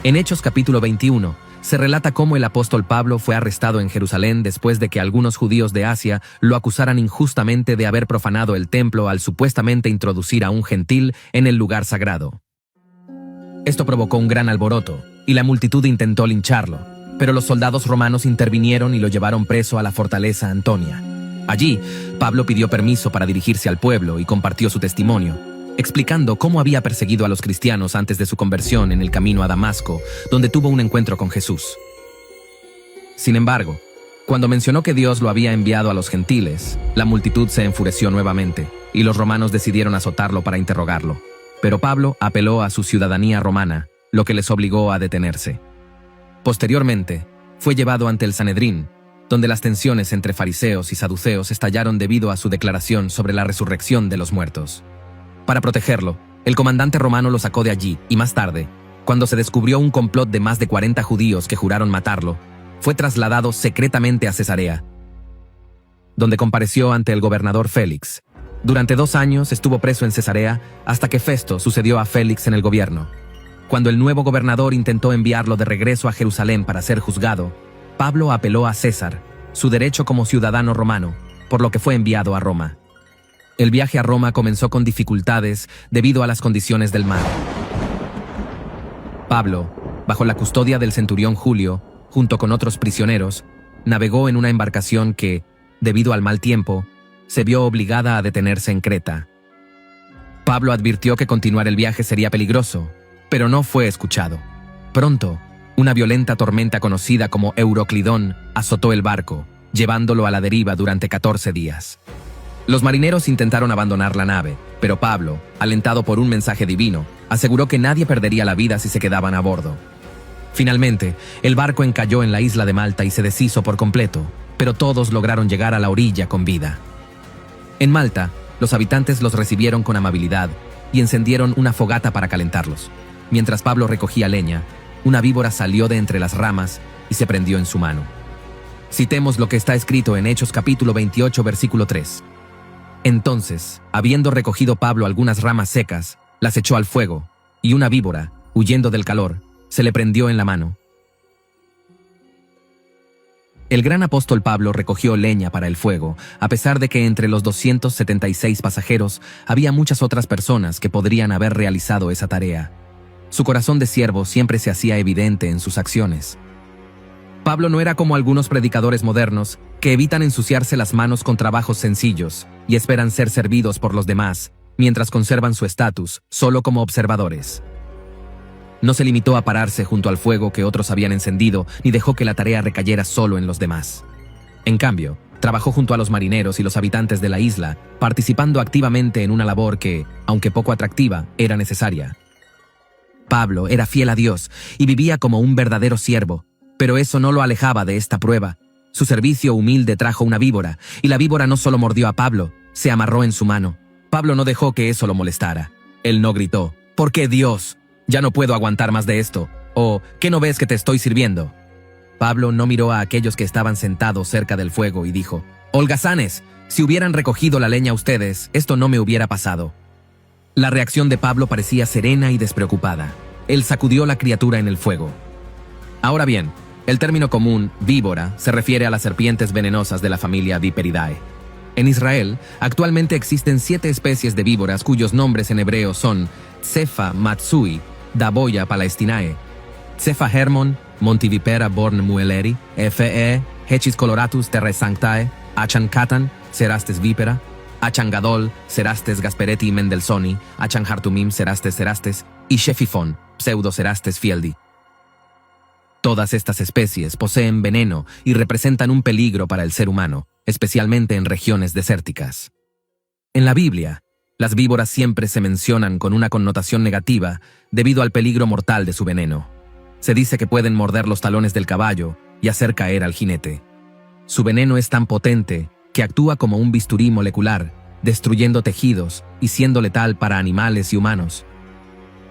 En Hechos capítulo 21, se relata cómo el apóstol Pablo fue arrestado en Jerusalén después de que algunos judíos de Asia lo acusaran injustamente de haber profanado el templo al supuestamente introducir a un gentil en el lugar sagrado. Esto provocó un gran alboroto, y la multitud intentó lincharlo, pero los soldados romanos intervinieron y lo llevaron preso a la fortaleza Antonia. Allí, Pablo pidió permiso para dirigirse al pueblo y compartió su testimonio, explicando cómo había perseguido a los cristianos antes de su conversión en el camino a Damasco, donde tuvo un encuentro con Jesús. Sin embargo, cuando mencionó que Dios lo había enviado a los gentiles, la multitud se enfureció nuevamente, y los romanos decidieron azotarlo para interrogarlo. Pero Pablo apeló a su ciudadanía romana, lo que les obligó a detenerse. Posteriormente, fue llevado ante el Sanedrín, donde las tensiones entre fariseos y saduceos estallaron debido a su declaración sobre la resurrección de los muertos. Para protegerlo, el comandante romano lo sacó de allí y más tarde, cuando se descubrió un complot de más de 40 judíos que juraron matarlo, fue trasladado secretamente a Cesarea, donde compareció ante el gobernador Félix. Durante 2 años estuvo preso en Cesarea hasta que Festo sucedió a Félix en el gobierno. Cuando el nuevo gobernador intentó enviarlo de regreso a Jerusalén para ser juzgado, Pablo apeló a César, su derecho como ciudadano romano, por lo que fue enviado a Roma. El viaje a Roma comenzó con dificultades debido a las condiciones del mar. Pablo, bajo la custodia del centurión Julio, junto con otros prisioneros, navegó en una embarcación que, debido al mal tiempo, se vio obligada a detenerse en Creta. Pablo advirtió que continuar el viaje sería peligroso, pero no fue escuchado. Pronto, una violenta tormenta conocida como Euroclidón azotó el barco, llevándolo a la deriva durante 14 días. Los marineros intentaron abandonar la nave, pero Pablo, alentado por un mensaje divino, aseguró que nadie perdería la vida si se quedaban a bordo. Finalmente, el barco encalló en la isla de Malta y se deshizo por completo, pero todos lograron llegar a la orilla con vida. En Malta, los habitantes los recibieron con amabilidad y encendieron una fogata para calentarlos. Mientras Pablo recogía leña, una víbora salió de entre las ramas y se prendió en su mano. Citemos lo que está escrito en Hechos capítulo 28, versículo 3. Entonces, habiendo recogido Pablo algunas ramas secas, las echó al fuego, y una víbora, huyendo del calor, se le prendió en la mano. El gran apóstol Pablo recogió leña para el fuego, a pesar de que entre los 276 pasajeros había muchas otras personas que podrían haber realizado esa tarea. Su corazón de siervo siempre se hacía evidente en sus acciones. Pablo no era como algunos predicadores modernos que evitan ensuciarse las manos con trabajos sencillos y esperan ser servidos por los demás, mientras conservan su estatus solo como observadores. No se limitó a pararse junto al fuego que otros habían encendido, ni dejó que la tarea recayera solo en los demás. En cambio, trabajó junto a los marineros y los habitantes de la isla, participando activamente en una labor que, aunque poco atractiva, era necesaria. Pablo era fiel a Dios y vivía como un verdadero siervo, pero eso no lo alejaba de esta prueba. Su servicio humilde trajo una víbora, y la víbora no solo mordió a Pablo, se amarró en su mano. Pablo no dejó que eso lo molestara. Él no gritó, ¿por qué Dios? Ya no puedo aguantar más de esto. O, ¿qué no ves que te estoy sirviendo? Pablo no miró a aquellos que estaban sentados cerca del fuego y dijo, holgazanes, si hubieran recogido la leña ustedes, esto no me hubiera pasado. La reacción de Pablo parecía serena y despreocupada. Él sacudió la criatura en el fuego. Ahora bien, el término común, víbora, se refiere a las serpientes venenosas de la familia Viperidae. En Israel, actualmente existen 7 especies de víboras cuyos nombres en hebreo son Tsefa Matsui, Daboya palestinae, Tsefa hermon, Montivipera born mueleri, Fe, Hechis coloratus terrae sanctae, Achan katan, Cerastes vipera, Achan gadol, Cerastes gaspereti mendelsoni, Achan hartumim, Cerastes, y Shefifon, Pseudocerastes fieldi. Todas estas especies poseen veneno y representan un peligro para el ser humano, especialmente en regiones desérticas. En la Biblia, las víboras siempre se mencionan con una connotación negativa debido al peligro mortal de su veneno. Se dice que pueden morder los talones del caballo y hacer caer al jinete. Su veneno es tan potente que actúa como un bisturí molecular, destruyendo tejidos y siendo letal para animales y humanos.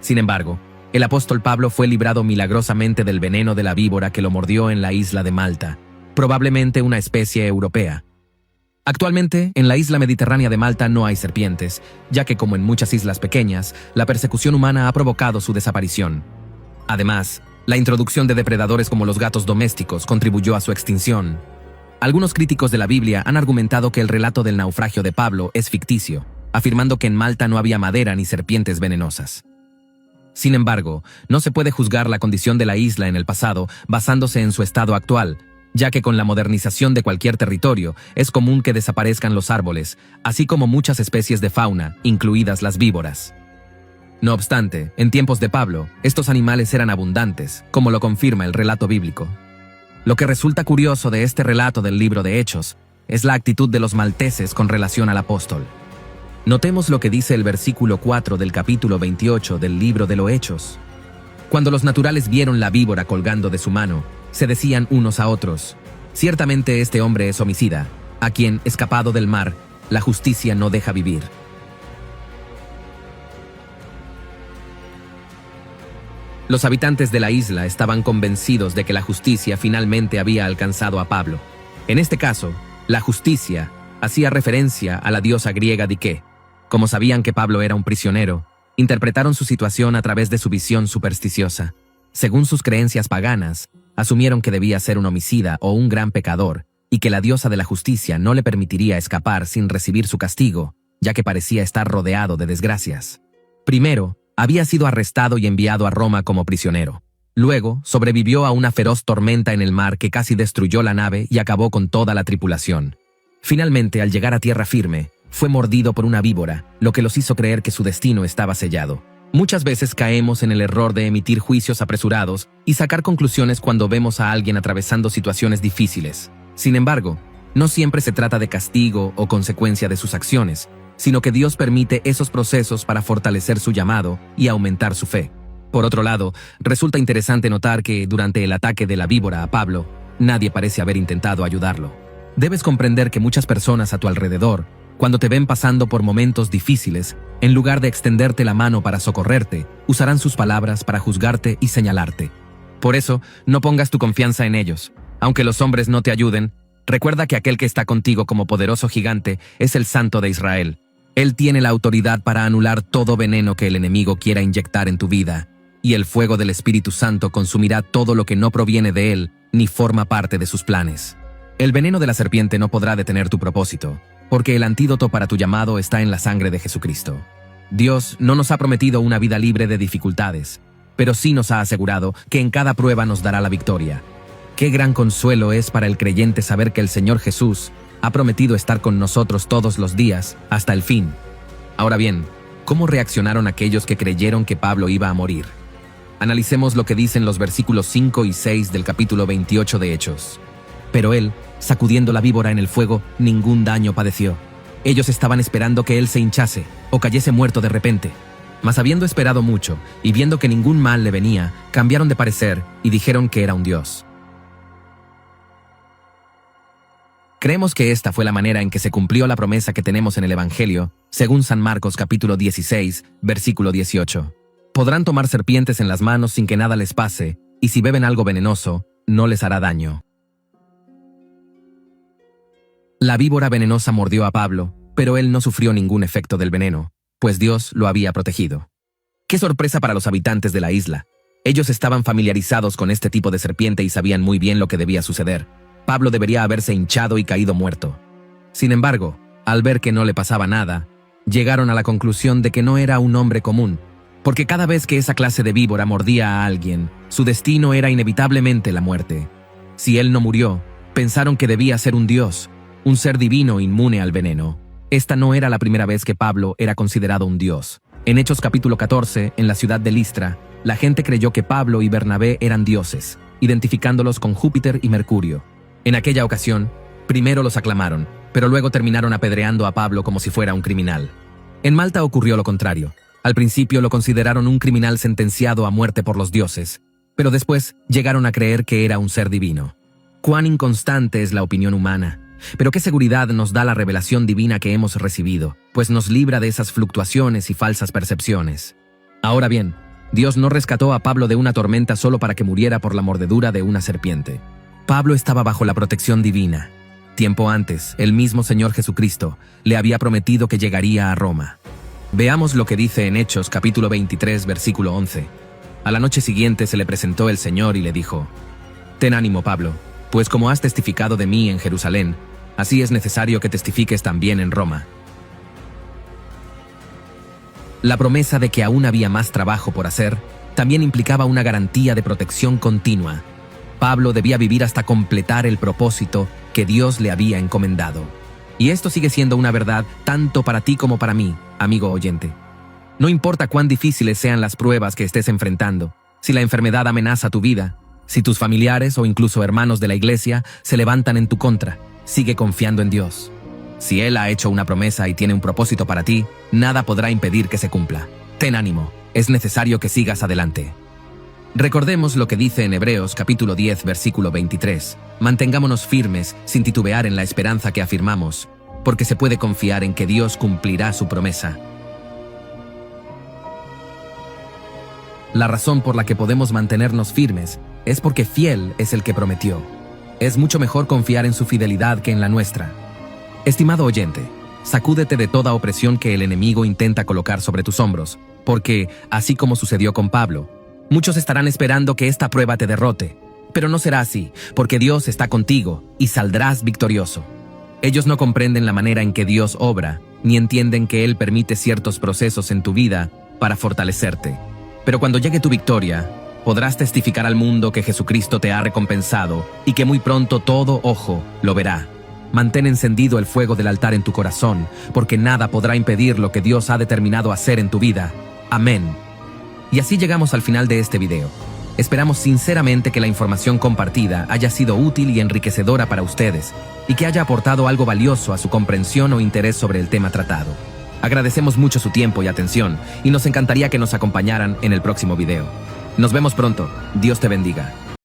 Sin embargo, el apóstol Pablo fue librado milagrosamente del veneno de la víbora que lo mordió en la isla de Malta, probablemente una especie europea. Actualmente, en la isla mediterránea de Malta no hay serpientes, ya que como en muchas islas pequeñas, la persecución humana ha provocado su desaparición. Además, La introducción de depredadores como los gatos domésticos contribuyó a su extinción. Algunos críticos de la Biblia han argumentado que el relato del naufragio de Pablo es ficticio, afirmando que en Malta no había madera ni serpientes venenosas. Sin embargo, no se puede juzgar la condición de la isla en el pasado basándose en su estado actual, ya que con la modernización de cualquier territorio es común que desaparezcan los árboles, así como muchas especies de fauna, incluidas las víboras. No obstante, en tiempos de Pablo, estos animales eran abundantes, como lo confirma el relato bíblico. Lo que resulta curioso de este relato del libro de Hechos es la actitud de los malteses con relación al apóstol. Notemos lo que dice el versículo 4 del capítulo 28 del libro de los Hechos. Cuando los naturales vieron la víbora colgando de su mano, se decían unos a otros: ciertamente este hombre es homicida, a quien, escapado del mar, la justicia no deja vivir. Los habitantes de la isla estaban convencidos de que la justicia finalmente había alcanzado a Pablo. En este caso, la justicia hacía referencia a la diosa griega Dike. Como sabían que Pablo era un prisionero, interpretaron su situación a través de su visión supersticiosa. Según sus creencias paganas, asumieron que debía ser un homicida o un gran pecador, y que la diosa de la justicia no le permitiría escapar sin recibir su castigo, ya que parecía estar rodeado de desgracias. Primero, había sido arrestado y enviado a Roma como prisionero. Luego, sobrevivió a una feroz tormenta en el mar que casi destruyó la nave y acabó con toda la tripulación. Finalmente, al llegar a tierra firme, fue mordido por una víbora, lo que los hizo creer que su destino estaba sellado. Muchas veces caemos en el error de emitir juicios apresurados y sacar conclusiones cuando vemos a alguien atravesando situaciones difíciles. Sin embargo, no siempre se trata de castigo o consecuencia de sus acciones, sino que Dios permite esos procesos para fortalecer su llamado y aumentar su fe. Por otro lado, resulta interesante notar que durante el ataque de la víbora a Pablo, nadie parece haber intentado ayudarlo. Debes comprender que muchas personas a tu alrededor, cuando te ven pasando por momentos difíciles, en lugar de extenderte la mano para socorrerte, usarán sus palabras para juzgarte y señalarte. Por eso, no pongas tu confianza en ellos. Aunque los hombres no te ayuden, recuerda que aquel que está contigo como poderoso gigante es el Santo de Israel. Él tiene la autoridad para anular todo veneno que el enemigo quiera inyectar en tu vida, y el fuego del Espíritu Santo consumirá todo lo que no proviene de él ni forma parte de sus planes. El veneno de la serpiente no podrá detener tu propósito, porque el antídoto para tu llamado está en la sangre de Jesucristo. Dios no nos ha prometido una vida libre de dificultades, pero sí nos ha asegurado que en cada prueba nos dará la victoria. Qué gran consuelo es para el creyente saber que el Señor Jesús ha prometido estar con nosotros todos los días, hasta el fin. Ahora bien, ¿cómo reaccionaron aquellos que creyeron que Pablo iba a morir? Analicemos lo que dicen los versículos 5 y 6 del capítulo 28 de Hechos. Pero él, sacudiendo la víbora en el fuego, ningún daño padeció. Ellos estaban esperando que él se hinchase o cayese muerto de repente. Mas habiendo esperado mucho y viendo que ningún mal le venía, cambiaron de parecer y dijeron que era un dios. Creemos que esta fue la manera en que se cumplió la promesa que tenemos en el Evangelio, según San Marcos capítulo 16, versículo 18. Podrán tomar serpientes en las manos sin que nada les pase, y si beben algo venenoso, no les hará daño. La víbora venenosa mordió a Pablo, pero él no sufrió ningún efecto del veneno, pues Dios lo había protegido. ¡Qué sorpresa para los habitantes de la isla! Ellos estaban familiarizados con este tipo de serpiente y sabían muy bien lo que debía suceder. Pablo debería haberse hinchado y caído muerto. Sin embargo, al ver que no le pasaba nada, llegaron a la conclusión de que no era un hombre común, porque cada vez que esa clase de víbora mordía a alguien, su destino era inevitablemente la muerte. Si él no murió, pensaron que debía ser un dios, un ser divino inmune al veneno. Esta no era la primera vez que Pablo era considerado un dios. En Hechos capítulo 14, en la ciudad de Listra, la gente creyó que Pablo y Bernabé eran dioses, identificándolos con Júpiter y Mercurio. En aquella ocasión, primero los aclamaron, pero luego terminaron apedreando a Pablo como si fuera un criminal. En Malta ocurrió lo contrario. Al principio lo consideraron un criminal sentenciado a muerte por los dioses, pero después llegaron a creer que era un ser divino. Cuán inconstante es la opinión humana, pero qué seguridad nos da la revelación divina que hemos recibido, pues nos libra de esas fluctuaciones y falsas percepciones. Ahora bien, Dios no rescató a Pablo de una tormenta solo para que muriera por la mordedura de una serpiente. Pablo estaba bajo la protección divina. Tiempo antes, el mismo Señor Jesucristo le había prometido que llegaría a Roma. Veamos lo que dice en Hechos capítulo 23, versículo 11. A la noche siguiente se le presentó el Señor y le dijo: «Ten ánimo, Pablo, pues como has testificado de mí en Jerusalén, así es necesario que testifiques también en Roma». La promesa de que aún había más trabajo por hacer también implicaba una garantía de protección continua. Pablo debía vivir hasta completar el propósito que Dios le había encomendado. Y esto sigue siendo una verdad tanto para ti como para mí, amigo oyente. No importa cuán difíciles sean las pruebas que estés enfrentando, si la enfermedad amenaza tu vida, si tus familiares o incluso hermanos de la iglesia se levantan en tu contra, sigue confiando en Dios. Si Él ha hecho una promesa y tiene un propósito para ti, nada podrá impedir que se cumpla. Ten ánimo, es necesario que sigas adelante. Recordemos lo que dice en Hebreos capítulo 10, versículo 23. Mantengámonos firmes sin titubear en la esperanza que afirmamos, porque se puede confiar en que Dios cumplirá su promesa. La razón por la que podemos mantenernos firmes es porque fiel es el que prometió. Es mucho mejor confiar en su fidelidad que en la nuestra. Estimado oyente, sacúdete de toda opresión que el enemigo intenta colocar sobre tus hombros, porque, así como sucedió con Pablo, muchos estarán esperando que esta prueba te derrote, pero no será así, porque Dios está contigo y saldrás victorioso. Ellos no comprenden la manera en que Dios obra, ni entienden que Él permite ciertos procesos en tu vida para fortalecerte. Pero cuando llegue tu victoria, podrás testificar al mundo que Jesucristo te ha recompensado y que muy pronto todo ojo lo verá. Mantén encendido el fuego del altar en tu corazón, porque nada podrá impedir lo que Dios ha determinado hacer en tu vida. Amén. Y así llegamos al final de este video. Esperamos sinceramente que la información compartida haya sido útil y enriquecedora para ustedes, y que haya aportado algo valioso a su comprensión o interés sobre el tema tratado. Agradecemos mucho su tiempo y atención, y nos encantaría que nos acompañaran en el próximo video. Nos vemos pronto. Dios te bendiga.